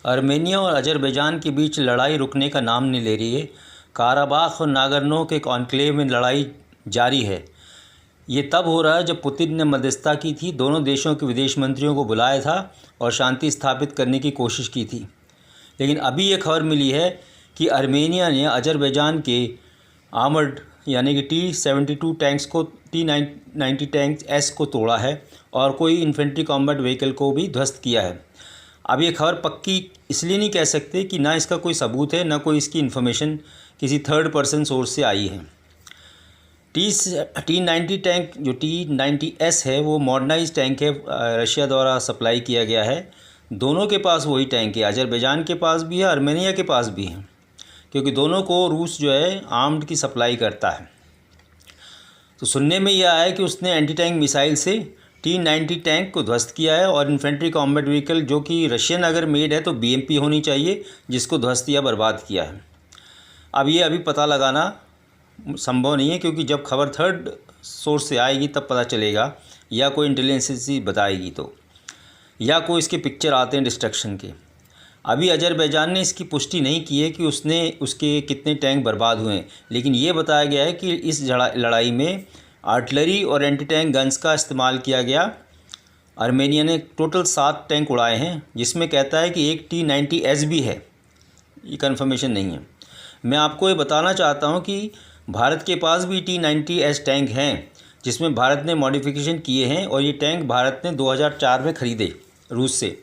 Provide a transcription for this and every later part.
Armenia और Azerbaijan के बीच लड़ाई रुकने का नाम नहीं ले रही है। काराबाख और नागर्नो के कॉन्क्लेव में लड़ाई जारी है। ये तब हो रहा है जब पुतिन ने मध्यस्थता की थी, दोनों देशों के विदेश मंत्रियों को बुलाया था और शांति स्थापित करने की कोशिश की थी। लेकिन अभी ये खबर मिली है कि आर्मेनिया ने अज़रबैजान के आर्मर्ड यानी कि T-72 टैंक्स को T-90 टैंक एस को तोड़ा है और कोई इन्फेंट्री कॉम्बैट व्हीकल को भी ध्वस्त किया है। अब ये खबर पक्की इसलिए नहीं कह सकते कि ना इसका कोई सबूत है, ना कोई इसकी इन्फॉर्मेशन किसी थर्ड पर्सन सोर्स से आई है। T-90 टैंक जो T-90S है वो मॉडर्नाइज टैंक है, रशिया द्वारा सप्लाई किया गया है। दोनों के पास वही टैंक है, अज़रबैजान के पास भी है, आर्मेनिया के पास भी है, क्योंकि दोनों को रूस जो है आर्म्ड की सप्लाई करता है। तो सुनने में यह आया कि उसने एंटी टैंक मिसाइल से T-90 टैंक को ध्वस्त किया है और इन्फेंट्री कॉम्बैट व्हीकल जो कि रशियन अगर मेड है तो BMP होनी चाहिए, जिसको ध्वस्त या बर्बाद किया है। अब ये अभी पता लगाना संभव नहीं है, क्योंकि जब खबर थर्ड सोर्स से आएगी तब पता चलेगा, या कोई इंटेलिजेंस एजेंसी बताएगी तो, या कोई इसके पिक्चर आते हैं डिस्ट्रक्शन के। अभी अज़रबैजान ने इसकी पुष्टि नहीं की है कि उसके कितने टैंक बर्बाद हुए हैं, लेकिन ये बताया गया है कि इस लड़ाई में आर्टिलरी और एंटी टैंक गन्स का इस्तेमाल किया गया। आर्मेनिया ने टोटल 7 टैंक उड़ाए हैं, जिसमें कहता है कि एक T-90S भी है, ये कन्फर्मेशन नहीं है। मैं आपको ये बताना चाहता हूँ कि भारत के पास भी T-90S टैंक हैं, जिसमें भारत ने मॉडिफिकेशन किए हैं, और ये टैंक भारत ने 2004 में ख़रीदे रूस से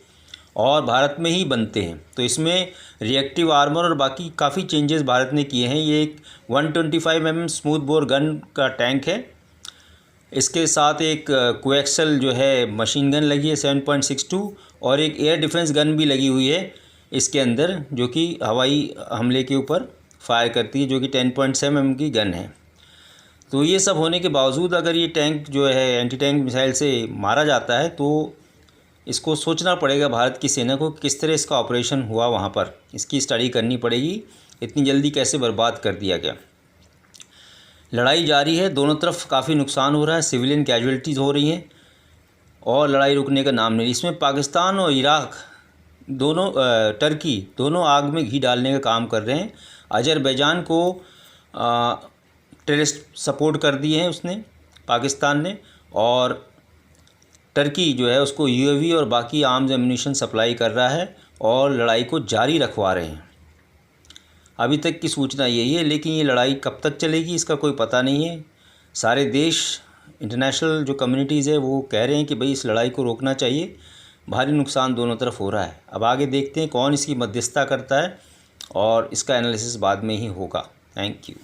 और भारत में ही बनते हैं। तो इसमें रिएक्टिव आर्मर और बाकी काफ़ी चेंजेस भारत ने किए हैं। ये एक 125 mm स्मूथ बोर गन का टैंक है। इसके साथ एक कोएक्सल जो है मशीन गन लगी है 7.62, और एक एयर डिफेंस गन भी लगी हुई है इसके अंदर, जो कि हवाई हमले के ऊपर फायर करती है, जो कि 10.7 mm की गन है। तो ये सब होने के बावजूद अगर ये टैंक जो है एंटी टैंक मिसाइल से मारा जाता है तो इसको सोचना पड़ेगा भारत की सेना को किस तरह इसका ऑपरेशन हुआ, वहाँ पर इसकी स्टडी करनी पड़ेगी, इतनी जल्दी कैसे बर्बाद कर दिया गया। लड़ाई जारी है, दोनों तरफ काफ़ी नुकसान हो रहा है, सिविलियन कैजुअल्टीज़ हो रही हैं और लड़ाई रुकने का नाम नहीं। इसमें पाकिस्तान और इराक दोनों, टर्की दोनों आग में घी डालने का काम कर रहे हैं। अज़रबैजान को टेररिस्ट सपोर्ट कर दिए हैं उसने, पाकिस्तान ने, और टर्की जो है उसको UAV और बाकी आर्म्स एम्यूनिशन सप्लाई कर रहा है और लड़ाई को जारी रखवा रहे हैं। अभी तक की सूचना यही है, लेकिन ये लड़ाई कब तक चलेगी इसका कोई पता नहीं है। सारे देश, इंटरनेशनल जो कम्युनिटीज़ है वो कह रहे हैं कि भाई इस लड़ाई को रोकना चाहिए, भारी नुकसान दोनों तरफ हो रहा है। अब आगे देखते हैं कौन इसकी मध्यस्थता करता है और इसका एनालिसिस बाद में ही होगा। Thank you.